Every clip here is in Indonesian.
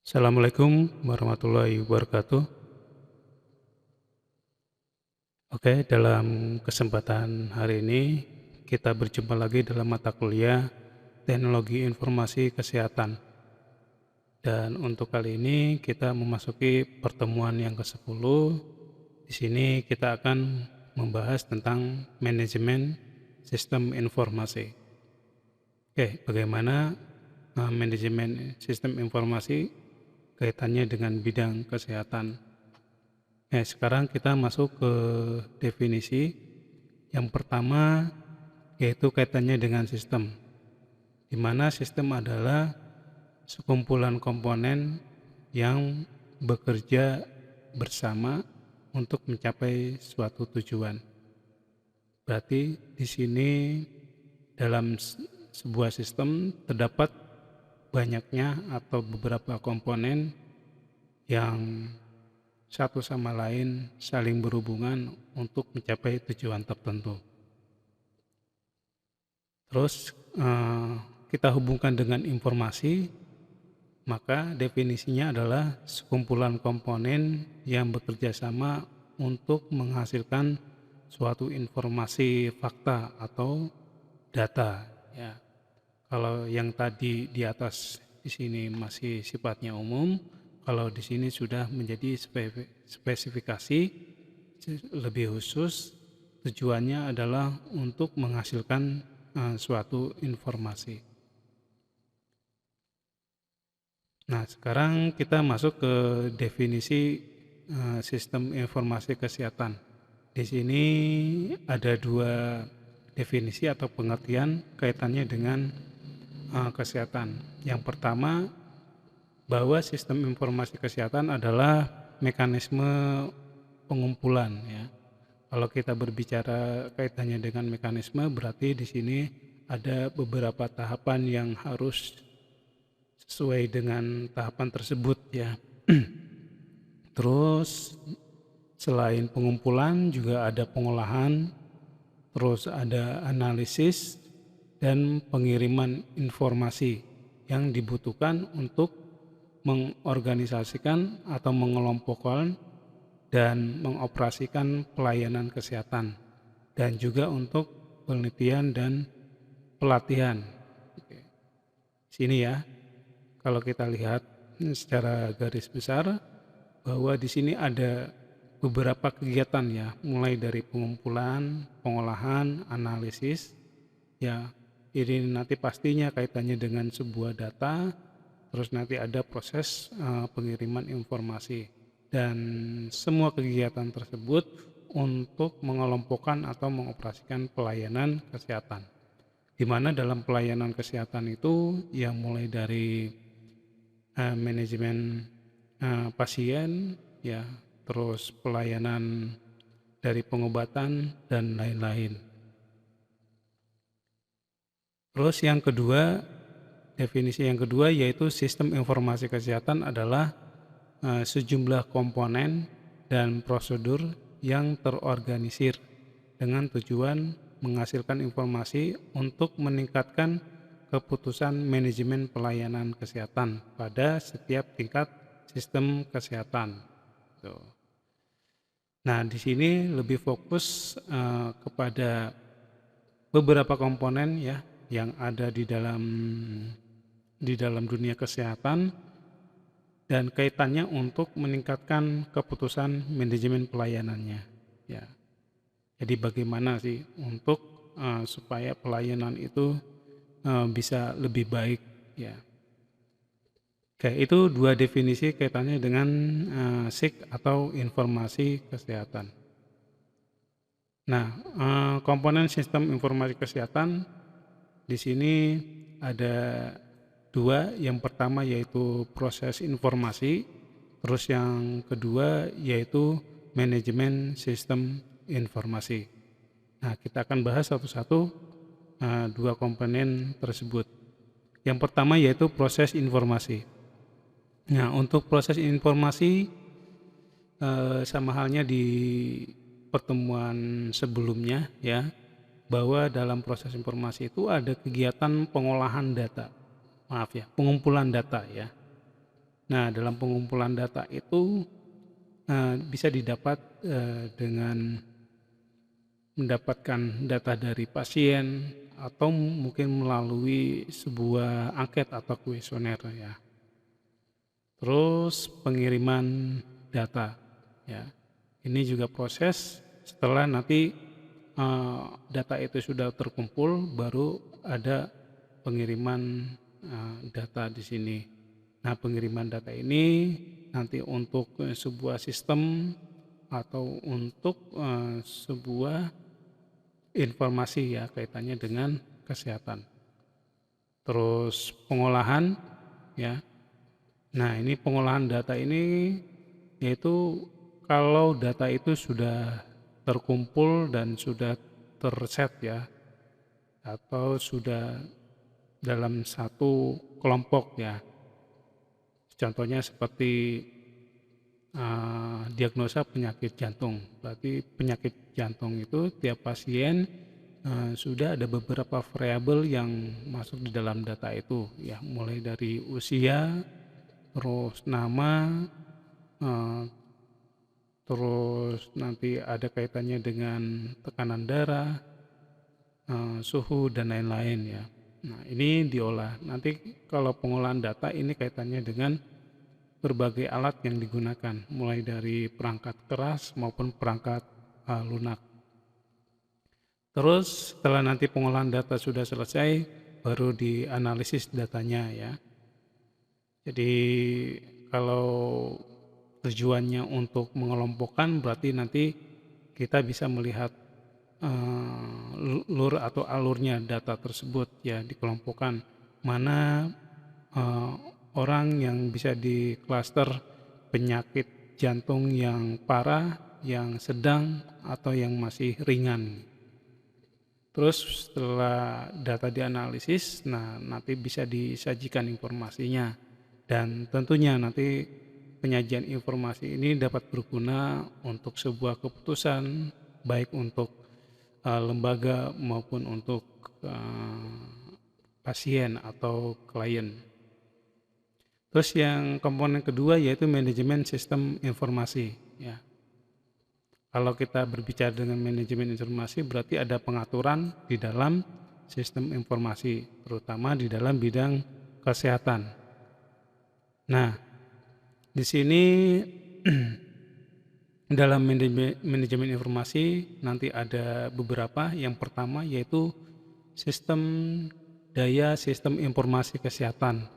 Assalamualaikum warahmatullahi wabarakatuh. Oke, dalam kesempatan hari ini kita berjumpa lagi dalam mata kuliah Teknologi Informasi Kesehatan. Dan untuk kali ini kita memasuki pertemuan yang ke-10. Di sini kita akan membahas tentang manajemen sistem informasi. Oke, bagaimana manajemen sistem informasi kaitannya dengan bidang kesehatan. Sekarang kita masuk ke definisi. Yang pertama yaitu kaitannya dengan sistem, di mana sistem adalah sekumpulan komponen yang bekerja bersama untuk mencapai suatu tujuan. Berarti di sini dalam sebuah sistem terdapat banyaknya atau beberapa komponen yang satu sama lain saling berhubungan untuk mencapai tujuan tertentu. Terus kita hubungkan dengan informasi, maka definisinya adalah sekumpulan komponen yang bekerja sama untuk menghasilkan suatu informasi fakta atau data. Ya. Kalau yang tadi di atas di sini masih sifatnya umum, kalau di sini sudah menjadi spesifikasi lebih khusus, tujuannya adalah untuk menghasilkan suatu informasi. Nah, sekarang kita masuk ke definisi sistem informasi kesehatan. Di sini ada dua definisi atau pengertian kaitannya dengan kesehatan. Yang pertama, bahwa sistem informasi kesehatan adalah mekanisme pengumpulan, ya. Kalau kita berbicara kaitannya dengan mekanisme, berarti di sini ada beberapa tahapan yang harus sesuai dengan tahapan tersebut, ya. Terus selain pengumpulan juga ada pengolahan, terus ada analisis dan pengiriman informasi yang dibutuhkan untuk mengorganisasikan atau mengelompokkan dan mengoperasikan pelayanan kesehatan, dan juga untuk penelitian dan pelatihan. Sini ya, kalau kita lihat secara garis besar bahwa di sini ada beberapa kegiatan, ya, mulai dari pengumpulan, pengolahan, analisis, ya. Ini nanti pastinya kaitannya dengan sebuah data, terus nanti ada proses pengiriman informasi, dan semua kegiatan tersebut untuk mengelompokkan atau mengoperasikan pelayanan kesehatan, di mana dalam pelayanan kesehatan itu yang mulai dari manajemen pasien, ya, terus pelayanan dari pengobatan dan lain-lain. Terus yang kedua, definisi yang kedua yaitu sistem informasi kesehatan adalah sejumlah komponen dan prosedur yang terorganisir dengan tujuan menghasilkan informasi untuk meningkatkan keputusan manajemen pelayanan kesehatan pada setiap tingkat sistem kesehatan. Nah, di sini lebih fokus kepada beberapa komponen, ya, yang ada di dalam dunia kesehatan dan kaitannya untuk meningkatkan keputusan manajemen pelayanannya, ya. Jadi bagaimana sih untuk supaya pelayanan itu bisa lebih baik, ya. Oke, itu dua definisi kaitannya dengan SIK atau informasi kesehatan. Nah, komponen sistem informasi kesehatan di sini ada dua. Yang pertama yaitu proses informasi, terus yang kedua yaitu manajemen sistem informasi. Nah, kita akan bahas satu-satu dua komponen tersebut. Yang pertama yaitu proses informasi. Nah, untuk proses informasi sama halnya di pertemuan sebelumnya, ya, bahwa dalam proses informasi itu ada kegiatan pengolahan data, pengumpulan data, ya. Nah, dalam pengumpulan data itu bisa didapat dengan mendapatkan data dari pasien atau mungkin melalui sebuah angket atau kuesioner ya. Terus pengiriman data ya. Ini juga proses setelah nanti data itu sudah terkumpul baru ada pengiriman data di sini. Nah, pengiriman data ini nanti untuk sebuah sistem atau untuk sebuah informasi ya kaitannya dengan kesehatan. Terus pengolahan ya. Nah, ini pengolahan data ini yaitu kalau data itu sudah terkumpul dan sudah terset ya atau sudah dalam satu kelompok ya. Contohnya seperti diagnosa penyakit jantung. Berarti penyakit jantung itu tiap pasien sudah ada beberapa variabel yang masuk di dalam data itu ya, mulai dari usia, terus nama, terus nanti ada kaitannya dengan tekanan darah, suhu dan lain-lain ya. Nah, ini diolah. Nanti kalau pengolahan data ini kaitannya dengan berbagai alat yang digunakan, mulai dari perangkat keras maupun perangkat lunak. Terus setelah nanti pengolahan data sudah selesai, baru dianalisis datanya ya. Jadi kalau tujuannya untuk mengelompokkan berarti nanti kita bisa melihat lur atau alurnya data tersebut ya, dikelompokkan mana orang yang bisa diklaster penyakit jantung yang parah, yang sedang atau yang masih ringan. Terus setelah data dianalisis, nah nanti bisa disajikan informasinya dan tentunya nanti penyajian informasi ini dapat berguna untuk sebuah keputusan baik untuk lembaga maupun untuk pasien atau klien. Terus yang komponen kedua yaitu manajemen sistem informasi ya. Kalau kita berbicara dengan manajemen informasi berarti ada pengaturan di dalam sistem informasi, terutama di dalam bidang kesehatan. Nah, di sini dalam manajemen informasi nanti ada beberapa. Yang pertama yaitu sistem daya sistem informasi kesehatan.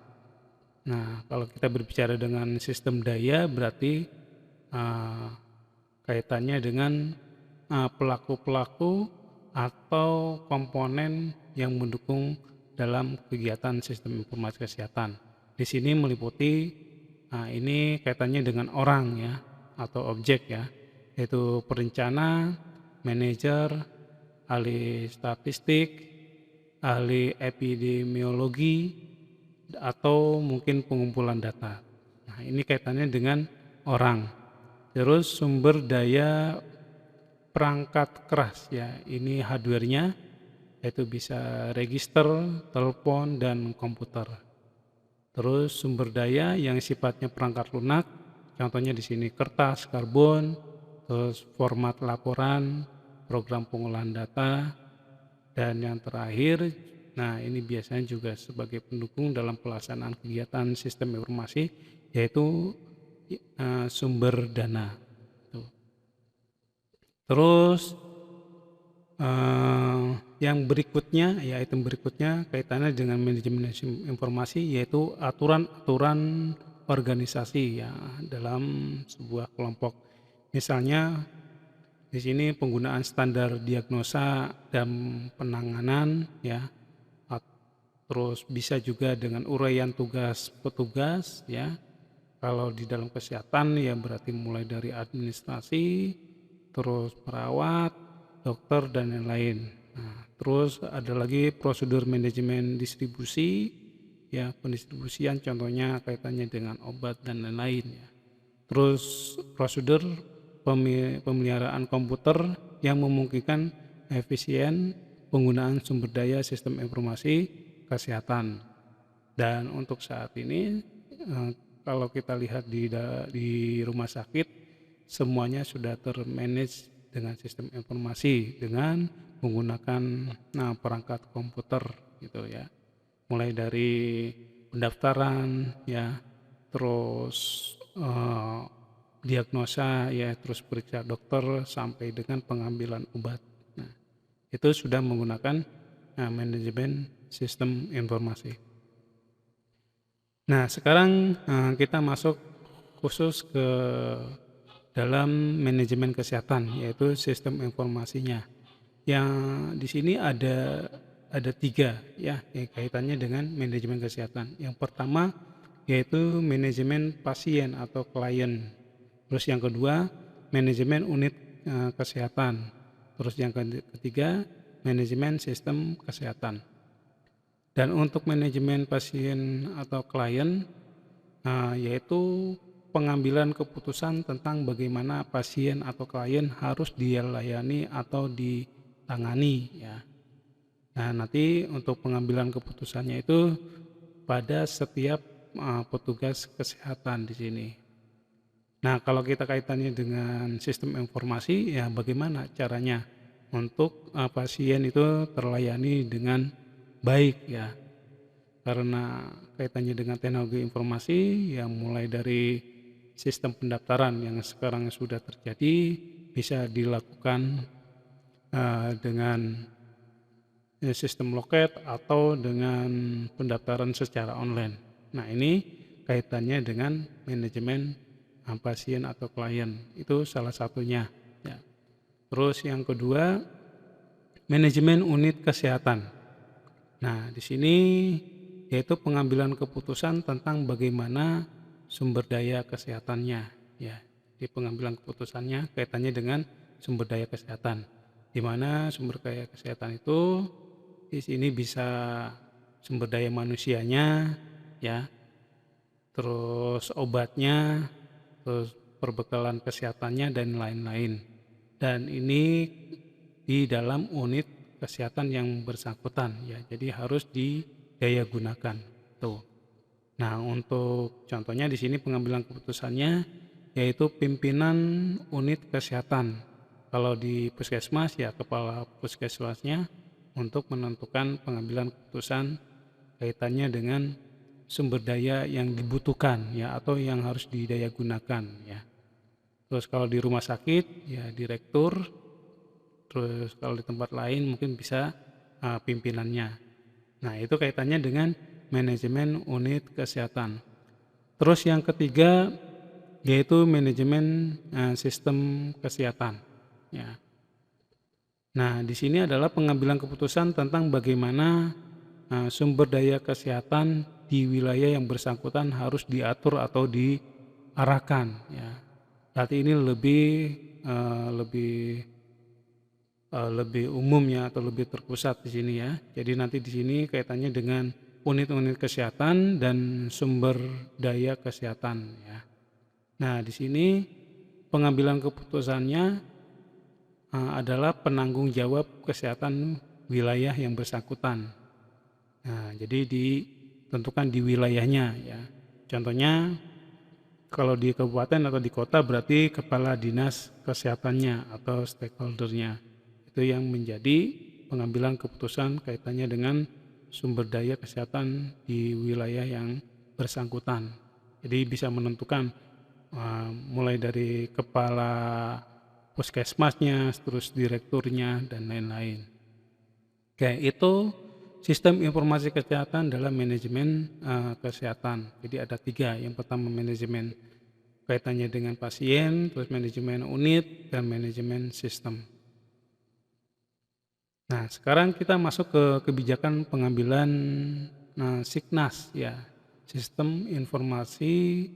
Nah, kalau kita berbicara dengan sistem daya berarti kaitannya dengan pelaku-pelaku atau komponen yang mendukung dalam kegiatan sistem informasi kesehatan. Di sini meliputi ini kaitannya dengan orang ya atau objek ya, yaitu perencana, manajer, ahli statistik, ahli epidemiologi, atau mungkin pengumpulan data. Nah, ini kaitannya dengan orang. Terus sumber daya perangkat keras ya, ini hardware-nya yaitu bisa register, telepon, dan komputer. Terus sumber daya yang sifatnya perangkat lunak, contohnya di sini kertas, karbon, terus format laporan, program pengolahan data, dan yang terakhir, nah ini biasanya juga sebagai pendukung dalam pelaksanaan kegiatan sistem informasi, yaitu sumber dana. Terus yang berikutnya, ya item berikutnya kaitannya dengan manajemen informasi, yaitu aturan-aturan organisasi ya dalam sebuah kelompok. Misalnya di sini penggunaan standar diagnosa dan penanganan ya. Terus bisa juga dengan uraian tugas petugas ya. Kalau di dalam kesehatan ya berarti mulai dari administrasi, terus perawat, dokter dan lain-lain. Nah, terus ada lagi prosedur manajemen distribusi, ya pendistribusian contohnya kaitannya dengan obat dan lain-lain ya. Terus prosedur pemeliharaan komputer yang memungkinkan efisien penggunaan sumber daya sistem informasi kesehatan. Dan untuk saat ini kalau kita lihat di rumah sakit, semuanya sudah termanage dengan sistem informasi dengan menggunakan perangkat komputer gitu ya. Mulai dari pendaftaran ya, terus diagnosa ya, terus periksa dokter sampai dengan pengambilan obat. Nah, itu sudah menggunakan manajemen sistem informasi. Nah, sekarang kita masuk khusus ke dalam manajemen kesehatan, yaitu sistem informasinya. Yang di sini ada 3 ya, yang kaitannya dengan manajemen kesehatan. Yang pertama yaitu manajemen pasien atau klien. Terus yang kedua manajemen unit kesehatan. Terus yang ketiga manajemen sistem kesehatan. Dan untuk manajemen pasien atau klien yaitu pengambilan keputusan tentang bagaimana pasien atau klien harus dilayani atau ditangani ya. Nah, nanti untuk pengambilan keputusannya itu pada setiap petugas kesehatan di sini. Nah, kalau kita kaitannya dengan sistem informasi ya, bagaimana caranya untuk pasien itu terlayani dengan baik ya. Karena kaitannya dengan teknologi informasi yang mulai dari sistem pendaftaran yang sekarang sudah terjadi bisa dilakukan dengan sistem loket atau dengan pendaftaran secara online. Nah, ini kaitannya dengan manajemen pasien atau klien, itu salah satunya ya. Terus yang kedua manajemen unit kesehatan. Nah, di sini yaitu pengambilan keputusan tentang bagaimana sumber daya kesehatannya ya. Di pengambilan keputusannya kaitannya dengan sumber daya kesehatan, di mana sumber daya kesehatan itu di sini bisa sumber daya manusianya ya, terus obatnya, terus perbekalan kesehatannya dan lain-lain. Dan ini di dalam unit kesehatan yang bersangkutan ya, jadi harus didaya gunakan tuh. Nah, untuk contohnya di sini pengambilan keputusannya yaitu pimpinan unit kesehatan. Kalau di puskesmas ya kepala puskesmasnya untuk menentukan pengambilan keputusan kaitannya dengan sumber daya yang dibutuhkan ya, atau yang harus didaya gunakan ya. Terus kalau di rumah sakit ya direktur, terus kalau di tempat lain mungkin bisa pimpinannya. Nah, itu kaitannya dengan manajemen unit kesehatan. Terus yang ketiga yaitu manajemen sistem kesehatan ya. Nah, di sini adalah pengambilan keputusan tentang bagaimana sumber daya kesehatan di wilayah yang bersangkutan harus diatur atau diarahkan ya. Berarti ini lebih umum ya, atau lebih terpusat di sini ya. Jadi nanti di sini kaitannya dengan unit-unit kesehatan dan sumber daya kesehatan ya. Nah, di sini pengambilan keputusannya adalah penanggung jawab kesehatan wilayah yang bersangkutan. Nah, jadi ditentukan di wilayahnya ya. Contohnya kalau di kabupaten atau di kota berarti kepala dinas kesehatannya atau stakeholdernya. Itu yang menjadi pengambilan keputusan kaitannya dengan sumber daya kesehatan di wilayah yang bersangkutan. Jadi bisa menentukan mulai dari kepala puskesmasnya, terus direkturnya dan lain-lain. Oke, itu sistem informasi kesehatan dalam manajemen kesehatan. Jadi ada 3. Yang pertama manajemen kaitannya dengan pasien, terus manajemen unit dan manajemen sistem. Nah, sekarang kita masuk ke kebijakan pengambilan Signas ya, Sistem Informasi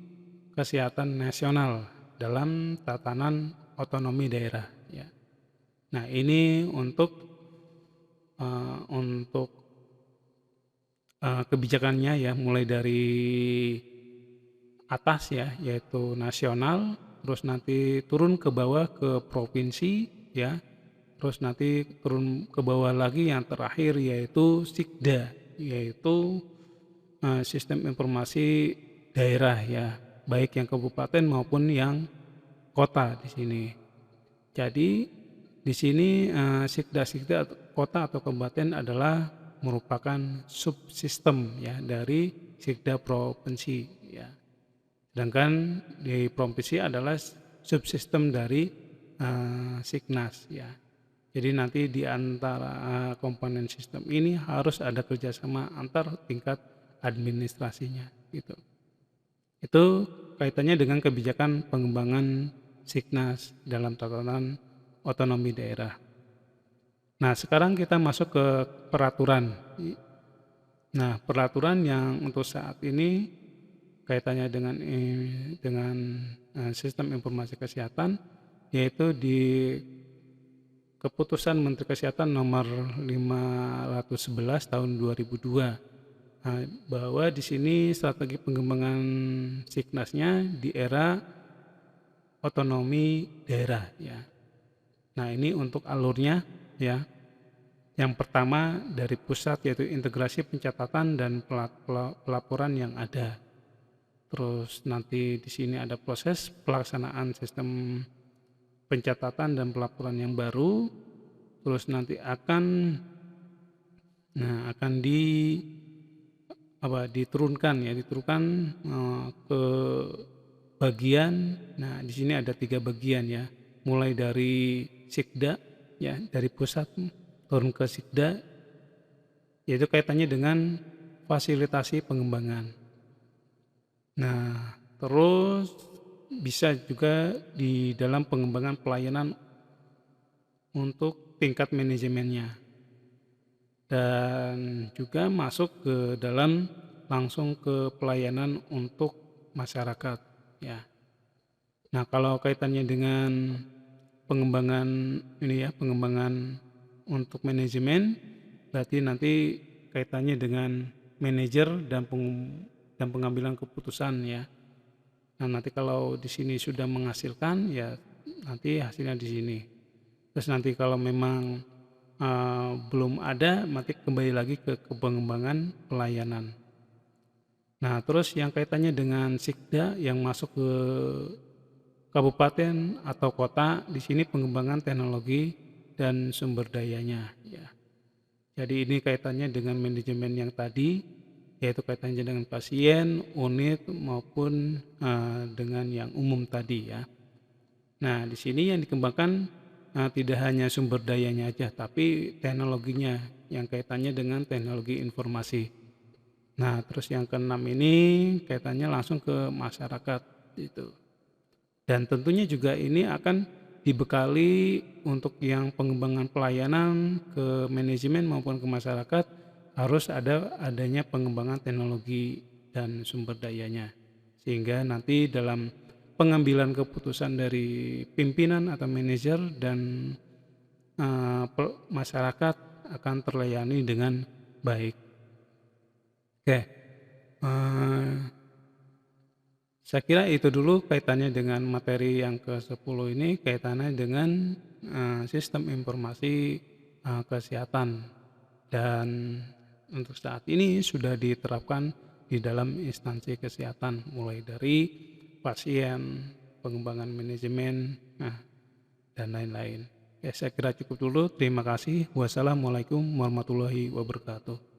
Kesehatan Nasional dalam tatanan otonomi daerah ya. Nah, ini untuk kebijakannya ya, mulai dari atas ya, yaitu nasional, terus nanti turun ke bawah ke provinsi ya, terus nanti turun ke bawah lagi yang terakhir yaitu Sikda, yaitu sistem informasi daerah ya, baik yang kabupaten maupun yang kota di sini. Jadi di sini Sikda-Sikda kota atau kabupaten adalah merupakan subsistem ya dari Sikda provinsi ya. Sedangkan di provinsi adalah subsistem dari Siknas ya. Jadi nanti di antara komponen sistem ini harus ada kerjasama antar tingkat administrasinya gitu. Itu kaitannya dengan kebijakan pengembangan Siknas dalam tatanan otonomi daerah. Nah, sekarang kita masuk ke peraturan. Nah, peraturan yang untuk saat ini kaitannya dengan sistem informasi kesehatan, yaitu di Keputusan Menteri Kesehatan nomor 511 tahun 2002. Nah, bahwa di sini strategi pengembangan Siknasnya di era otonomi daerah ya. Nah, ini untuk alurnya ya. Yang pertama dari pusat yaitu integrasi pencatatan dan pelaporan yang ada. Terus nanti di sini ada proses pelaksanaan sistem pencatatan dan pelaporan yang baru. Terus nanti akan diturunkan ke bagian. Nah, di sini ada 3 bagian ya. Mulai dari Sikda ya, dari pusat turun ke Sikda, yaitu kaitannya dengan fasilitasi pengembangan. Nah, terus bisa juga di dalam pengembangan pelayanan untuk tingkat manajemennya. Dan juga masuk ke dalam langsung ke pelayanan untuk masyarakat ya. Nah, kalau kaitannya dengan pengembangan untuk manajemen, berarti nanti kaitannya dengan manajer dan pengambilan keputusan ya. Nah, nanti kalau di sini sudah menghasilkan ya nanti hasilnya di sini. Terus nanti kalau memang belum ada, nanti kembali lagi ke pengembangan pelayanan. Nah, terus yang kaitannya dengan Sikda yang masuk ke kabupaten atau kota, di sini pengembangan teknologi dan sumber dayanya ya. Jadi ini kaitannya dengan manajemen yang tadi, yaitu kaitannya dengan pasien, unit maupun dengan yang umum tadi ya. Nah, di sini yang dikembangkan tidak hanya sumber dayanya aja, tapi teknologinya yang kaitannya dengan teknologi informasi. Nah, terus yang keenam ini kaitannya langsung ke masyarakat itu. Dan tentunya juga ini akan dibekali untuk yang pengembangan pelayanan ke manajemen maupun ke masyarakat, harus adanya pengembangan teknologi dan sumber dayanya. Sehingga nanti dalam pengambilan keputusan dari pimpinan atau manajer dan masyarakat akan terlayani dengan baik. Oke, saya kira itu dulu kaitannya dengan materi yang ke-10 ini, kaitannya dengan sistem informasi kesehatan, dan untuk saat ini sudah diterapkan di dalam instansi kesehatan, mulai dari pasien, pengembangan manajemen, dan lain-lain. Ya, saya kira cukup dulu. Terima kasih. Wassalamualaikum warahmatullahi wabarakatuh.